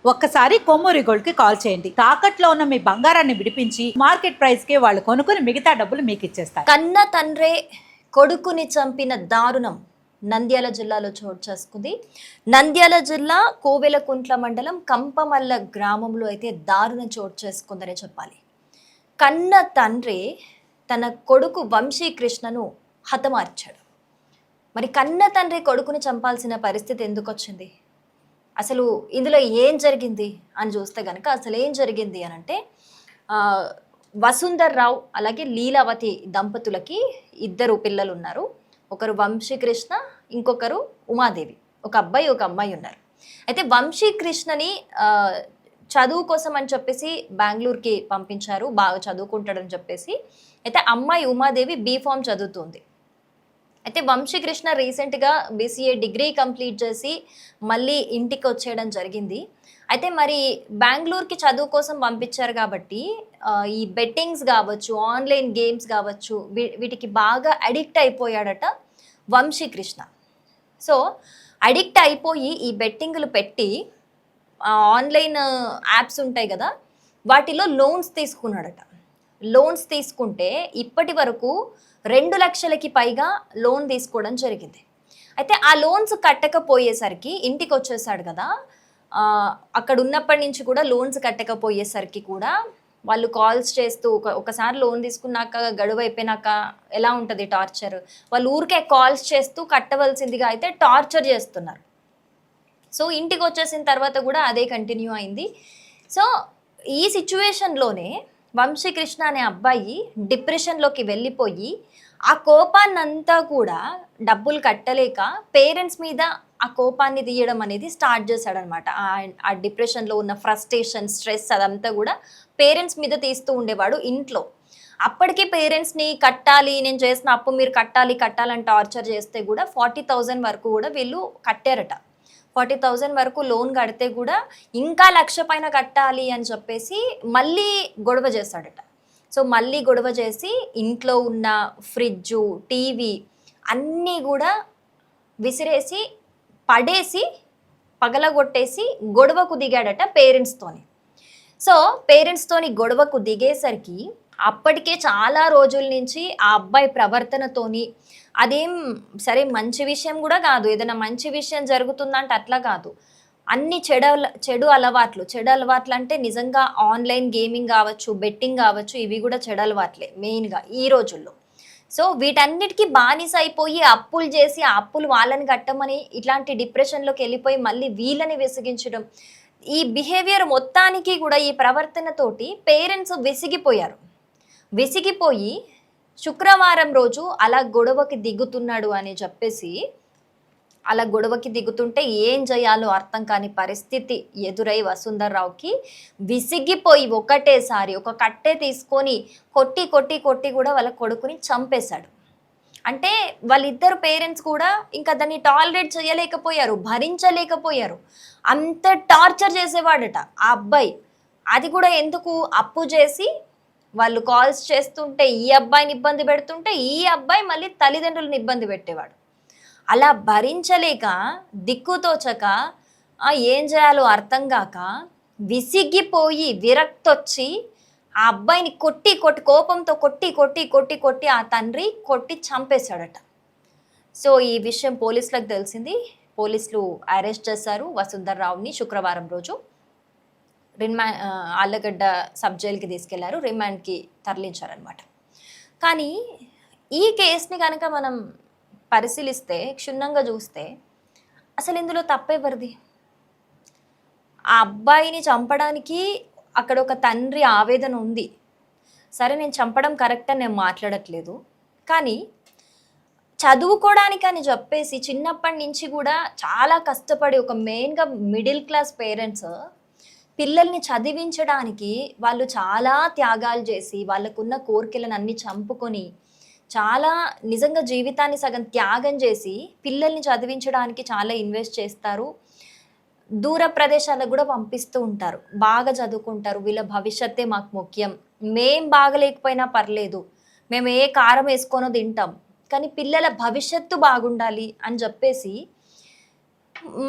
ఒక్కసారి కొమ్మూరి గోల్డ్ కి కాల్ చేయండి. తాకట్లో ఉన్న మీ బంగారాన్ని విడిపించి మార్కెట్ ప్రైస్ కి వాళ్ళు కొనుక్కుని మిగతా డబ్బులు మీకు ఇచ్చేస్తారు. కన్న తండ్రే కొడుకుని చంపిన దారుణం నంద్యాల జిల్లాలో చోటు చేసుకుంది. నంద్యాల జిల్లా కోవెలకుంట్ల మండలం కంపమల్ల గ్రామంలో అయితే దారుణం చోటు చేసుకుందనే చెప్పాలి. కన్న తండ్రి తన కొడుకు వంశీకృష్ణను హతమార్చాడు. మరి కన్న తండ్రి కొడుకుని చంపాల్సిన పరిస్థితి ఎందుకు వచ్చింది? అసలు ఇందులో ఏం జరిగింది అని చూస్తే కనుక అసలు ఏం జరిగింది అని అంటే వసుంధర్ రావు అలాగే లీలావతి దంపతులకి ఇద్దరు పిల్లలు ఉన్నారు. ఒకరు వంశీకృష్ణ, ఇంకొకరు ఉమాదేవి. ఒక అబ్బాయి ఒక అమ్మాయి ఉన్నారు. అయితే వంశీకృష్ణని చదువు కోసం అని చెప్పేసి బెంగళూరుకి పంపించారు, బాగా చదువుకుంటాడని చెప్పేసి. అయితే అమ్మాయి ఉమాదేవి బీఫామ్ చదువుతుంది. అయితే వంశీకృష్ణ రీసెంట్గా బీసీఏ డిగ్రీ కంప్లీట్ చేసి మళ్ళీ ఇంటికి వచ్చేయడం జరిగింది. అయితే మరి బెంగళూరుకి చదువు కోసం పంపించారు కాబట్టి ఈ బెట్టింగ్స్ కావచ్చు, ఆన్లైన్ గేమ్స్ కావచ్చు, వీటికి బాగా అడిక్ట్ అయిపోయాడట వంశీకృష్ణ. సో అడిక్ట్ అయిపోయి ఈ బెట్టింగ్లు పెట్టి ఆన్లైన్ యాప్స్ ఉంటాయి కదా, వాటిలో లోన్స్ తీసుకున్నాడట. లోన్స్ తీసుకుంటే ఇప్పటి వరకు 2 లక్షలకి పైగా లోన్ తీసుకోవడం జరిగింది. అయితే ఆ లోన్స్ కట్టకపోయేసరికి ఇంటికి వచ్చేసాడు కదా, అక్కడ ఉన్నప్పటి నుంచి కూడా లోన్స్ కట్టకపోయేసరికి కూడా వాళ్ళు కాల్స్ చేస్తూ ఒకసారి లోన్ తీసుకున్నాక గడువు అయిపోయినాక ఎలా ఉంటుంది టార్చర్, వాళ్ళు ఊరికే కాల్స్ చేస్తూ కట్టవలసిందిగా అయితే టార్చర్ చేస్తున్నారు. సో ఇంటికి వచ్చేసిన తర్వాత కూడా అదే కంటిన్యూ అయింది. సో ఈ సిచ్యువేషన్లోనే వంశీకృష్ణ అనే అబ్బాయి డిప్రెషన్లోకి వెళ్ళిపోయి ఆ కోపాన్నంతా కూడా డబ్బులు కట్టలేక పేరెంట్స్ మీద ఆ కోపాన్ని తీయడం అనేది స్టార్ట్ చేశాడనమాట. ఆ డిప్రెషన్లో ఉన్న ఫ్రస్ట్రేషన్, స్ట్రెస్ అదంతా కూడా పేరెంట్స్ మీద తీస్తూ ఉండేవాడు ఇంట్లో. అప్పటికీ పేరెంట్స్ని కట్టాలి, నేను చేసిన అప్పు మీరు కట్టాలని టార్చర్ చేస్తే కూడా 40,000 వరకు కూడా వీళ్ళు కట్టారట. 40,000 వరకు లోన్ కడితే కూడా ఇంకా 1,00,000 పైన కట్టాలి అని చెప్పేసి మళ్ళీ గొడవ చేశాడట. సో మళ్ళీ గొడవ చేసి ఇంట్లో ఉన్న ఫ్రిడ్జు, టీవీ అన్నీ కూడా విసిరేసి పడేసి పగలగొట్టేసి గొడవకు దిగాడట పేరెంట్స్తోని. సో పేరెంట్స్తోని గొడవకు దిగేసరికి అప్పటికే చాలా రోజుల నుంచి ఆ అబ్బాయి ప్రవర్తనతోని అదేం సరే మంచి విషయం కూడా కాదు, ఏదైనా మంచి విషయం జరుగుతుందంటే అట్లా కాదు, అన్ని చెడు అలవాట్లు అంటే నిజంగా ఆన్లైన్ గేమింగ్ కావచ్చు, బెట్టింగ్ కావచ్చు, ఇవి కూడా చెడు అలవాట్లే మెయిన్గా ఈ రోజుల్లో. సో వీటన్నిటికీ బానిస అయిపోయి అప్పులు చేసి ఆ అప్పులు వాళ్ళని కట్టమని ఇట్లాంటి డిప్రెషన్లోకి వెళ్ళిపోయి మళ్ళీ వీళ్ళని విసిగించడం, ఈ బిహేవియర్ మొత్తానికి కూడా ఈ ప్రవర్తనతోటి పేరెంట్స్ విసిగిపోయి శుక్రవారం రోజు అలా గొడవకి దిగుతున్నాడు అని చెప్పేసి, అలా గొడవకి దిగుతుంటే ఏం చేయాలో అర్థం కాని పరిస్థితి ఎదురై వసుంధర్ రావుకి విసిగిపోయి ఒకటేసారి ఒక కట్టె తీసుకొని కొట్టి కూడా వాళ్ళ కొడుకుని చంపేశాడు. అంటే వాళ్ళిద్దరు పేరెంట్స్ కూడా ఇంకా దాన్ని టాలరేట్ చేయలేకపోయారు, భరించలేకపోయారు. అంత టార్చర్ చేసేవాడట ఆ అబ్బాయి. అది కూడా ఎందుకు, అప్పు చేసి వాళ్ళు కాల్స్ చేస్తుంటే ఈ అబ్బాయిని ఇబ్బంది పెడుతుంటే ఈ అబ్బాయి మళ్ళీ తల్లిదండ్రులను ఇబ్బంది పెట్టేవాడు. అలా భరించలేక దిక్కుతోచక ఏం చేయాలో అర్థం కాక విసిగిపోయి విరక్తొచ్చి ఆ అబ్బాయిని కోపంతో కొట్టి ఆ తండ్రి కొట్టి చంపేశాడట. సో ఈ విషయం పోలీసులకు తెలిసింది. పోలీసులు అరెస్ట్ చేశారు వసుంధర్ రావుని. శుక్రవారం రోజు ఆళ్ళగడ్డ సబ్ జైలుకి తీసుకెళ్లారు, రిమాండ్కి తరలించారనమాట. కానీ ఈ కేసుని కనుక మనం పరిశీలిస్తే, క్షుణ్ణంగా చూస్తే అసలు ఇందులో తప్పెవరిది? ఆ అబ్బాయిని చంపడానికి అక్కడ ఒక తండ్రి ఆవేదన ఉంది. సరే, నేను చంపడం కరెక్ట్ అని నేను మాట్లాడట్లేదు, కానీ చదువుకోవడానికి అని చెప్పేసి చిన్నప్పటి నుంచి కూడా చాలా కష్టపడి ఒక మెయిన్గా మిడిల్ క్లాస్ పేరెంట్స్ పిల్లల్ని చదివించడానికి వాళ్ళు చాలా త్యాగాలు చేసి వాళ్ళకున్న కోరికలను అన్ని చంపుకొని చాలా నిజంగా జీవితాన్ని సగం త్యాగం చేసి పిల్లల్ని చదివించడానికి చాలా ఇన్వెస్ట్ చేస్తారు. దూర ప్రదేశాలకు కూడా పంపిస్తూ ఉంటారు. బాగా చదువుకుంటారు, వీళ్ళ భవిష్యత్తే మాకు ముఖ్యం, మేం బాగలేకపోయినా పర్లేదు, మేము ఏ కారం వేసుకొనో తింటాం, కానీ పిల్లల భవిష్యత్తు బాగుండాలి అని చెప్పేసి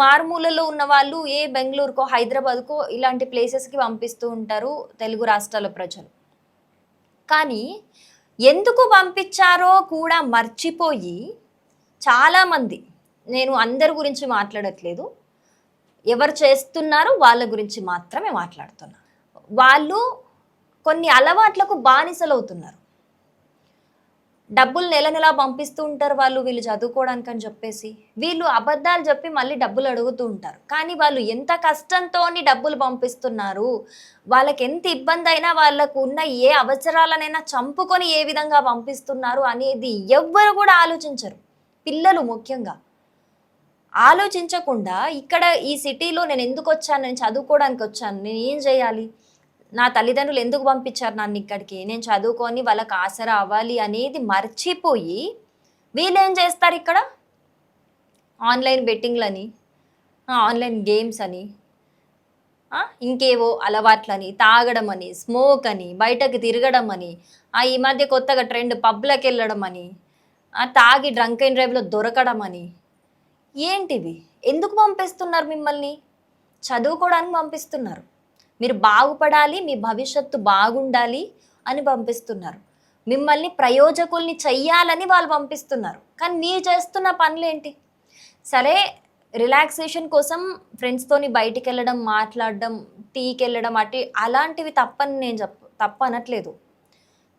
మారుమూలలో ఉన్న వాళ్ళు బెంగళూరుకో హైదరాబాద్కో ఇలాంటి ప్లేసెస్కి పంపిస్తూ ఉంటారు తెలుగు రాష్ట్రాల ప్రజలు. కానీ ఎందుకు పంపించారో కూడా మర్చిపోయి చాలామంది, నేను అందరి గురించి మాట్లాడట్లేదు, ఎవరు చేస్తున్నారో వాళ్ళ గురించి మాత్రమే మాట్లాడుతున్నా, వాళ్ళు కొన్ని అలవాట్లకు బానిసలవుతున్నారు. డబ్బులు నెల నెలా పంపిస్తూ ఉంటారు వాళ్ళు, వీళ్ళు చదువుకోవడానికి అని చెప్పేసి వీళ్ళు అబద్ధాలు చెప్పి మళ్ళీ డబ్బులు అడుగుతూ ఉంటారు. కానీ వాళ్ళు ఎంత కష్టంతో డబ్బులు పంపిస్తున్నారు, వాళ్ళకి ఎంత ఇబ్బంది అయినా వాళ్ళకు ఉన్న ఏ అవసరాలనైనా చంపుకొని ఏ విధంగా పంపిస్తున్నారు అనేది ఎవ్వరు కూడా ఆలోచించరు. పిల్లలు ముఖ్యంగా ఆలోచించకుండా ఇక్కడ ఈ సిటీలో నేను ఎందుకు వచ్చాను, నేను చదువుకోవడానికి వచ్చాను, నేను ఏం చేయాలి, నా తల్లిదండ్రులు ఎందుకు పంపించారు నన్ను ఇక్కడికి, నేను చదువుకొని వాళ్ళకి ఆసరా అవ్వాలి అనేది మర్చిపోయి వీళ్ళు ఏం చేస్తారు, ఇక్కడ ఆన్లైన్ బెట్టింగ్లని, ఆన్లైన్ గేమ్స్ అని, ఇంకేవో అలవాట్లని, తాగడం అని, స్మోక్ అని, బయటకు తిరగడం అని, ఈ మధ్య కొత్తగా ట్రెండ్ పబ్లకు వెళ్ళడం అని, తాగి డ్రంక్ అండ్ డ్రైవ్లో దొరకడం అని. ఏంటివి? ఎందుకు పంపిస్తున్నారు మిమ్మల్ని? చదువుకోవడానికి పంపిస్తున్నారు, మీరు బాగుపడాలి, మీ భవిష్యత్తు బాగుండాలి అని పంపిస్తున్నారు, మిమ్మల్ని ప్రయోజకుల్ని చెయ్యాలని వాళ్ళు పంపిస్తున్నారు. కానీ మీరు చేస్తున్న పనులేంటి? సరే, రిలాక్సేషన్ కోసం ఫ్రెండ్స్తోని బయటికి వెళ్ళడం, మాట్లాడడం, టీకి వెళ్ళడం, అలాంటివి తప్పని నేను తప్పు అనట్లేదు.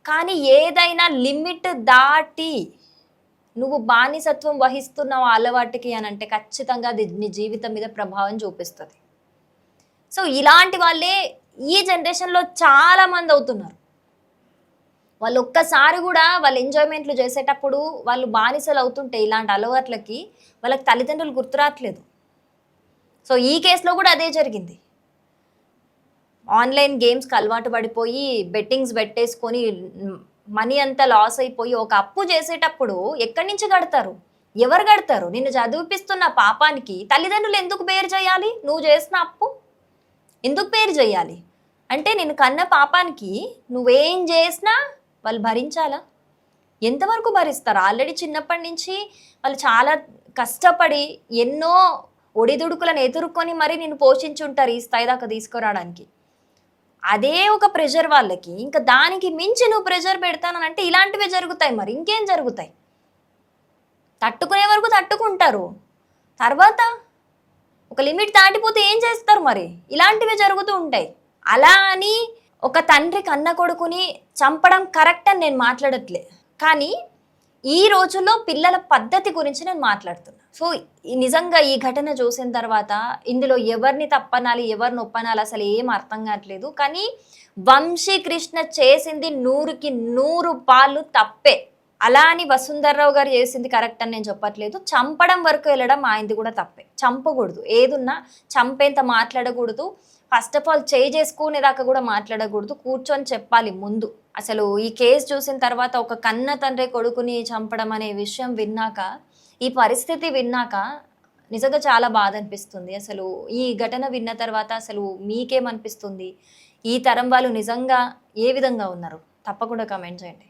కానీ ఏదైనా లిమిట్ దాటి నువ్వు బానిసత్వం వహిస్తున్నావు అలవాటుకి అని అంటే ఖచ్చితంగా అది నీ జీవితం మీద ప్రభావం చూపిస్తుంది. సో ఇలాంటి వాళ్ళే ఈ జనరేషన్లో చాలా మంది అవుతున్నారు. వాళ్ళు ఒక్కసారి కూడా వాళ్ళు ఎంజాయ్మెంట్లు చేసేటప్పుడు వాళ్ళు బానిసలు అవుతుంటే ఇలాంటి అలవాట్లకి వాళ్ళకి తల్లిదండ్రులు గుర్తురాట్లేదు. సో ఈ కేసులో కూడా అదే జరిగింది. ఆన్లైన్ గేమ్స్కి అలవాటు పడిపోయి బెట్టింగ్స్ పెట్టేసుకొని మనీ అంతా లాస్ అయిపోయి ఒక అప్పు చేసేటప్పుడు ఎక్కడి నుంచి కడతారు, ఎవరు కడతారు? నిన్ను చదివిపిస్తున్న పాపానికి తల్లిదండ్రులు ఎందుకు బేర్ చేయాలి? నువ్వు చేసిన అప్పు ఎందుకు బేర్ చేయాలి? అంటే నేను కన్న పాపానికి నువ్వేం చేసినా వాళ్ళు భరించాలా? ఎంతవరకు భరిస్తారు? ఆల్రెడీ చిన్నప్పటి నుంచి వాళ్ళు చాలా కష్టపడి ఎన్నో ఒడిదుడుకులను ఎదుర్కొని మరీ నిన్ను పోషించుంటారు ఈ స్థాయి దాకా తీసుకురావడానికి. అదే ఒక ప్రెషర్ వాళ్ళకి, ఇంకా దానికి మించి నువ్వు ప్రెషర్ పెడతానంటే ఇలాంటివే జరుగుతాయి. మరి ఇంకేం జరుగుతాయి? తట్టుకునే వరకు తట్టుకుంటారు, తర్వాత ఒక లిమిట్ దాటిపోతే ఏం చేస్తారు? మరి ఇలాంటివే జరుగుతూ ఉంటాయి. అలా అని ఒక తండ్రి కన్న కొడుకుని చంపడం కరెక్ట్ అని నేను మాట్లాడట్లే, కానీ ఈ రోజుల్లో పిల్లల పద్ధతి గురించి నేను మాట్లాడుతున్నా. సో నిజంగా ఈ ఘటన చూసిన తర్వాత ఇందులో ఎవరిని తప్పనాలి, ఎవరిని ఒప్పనాలి అసలు ఏం అర్థం కావట్లేదు. కానీ వంశీకృష్ణ చేసింది 100కి 100 పాళ్ళు తప్పే. అలా అని వసుంధరరావు గారు చేసింది కరెక్ట్ అని నేను చెప్పట్లేదు. చంపడం వరకు వెళ్ళడం ఆయనది కూడా తప్పే. చంపకూడదు, ఏదున్నా చంపేంత మాట్లాడకూడదు. ఫస్ట్ ఆఫ్ ఆల్ చేసుకునేదాకా కూడా మాట్లాడకూడదు, కూర్చొని చెప్పాలి ముందు. అసలు ఈ కేసు చూసిన తర్వాత ఒక కన్న తండ్రి కొడుకుని చంపడం అనే విషయం విన్నాక, ఈ పరిస్థితి విన్నాక నిజంగా చాలా బాధ అనిపిస్తుంది. అసలు ఈ ఘటన విన్న తర్వాత అసలు మీకేమనిపిస్తుంది? ఈ తరం వాళ్ళు నిజంగా ఏ విధంగా ఉన్నారు? తప్పకుండా కామెంట్ చేయండి.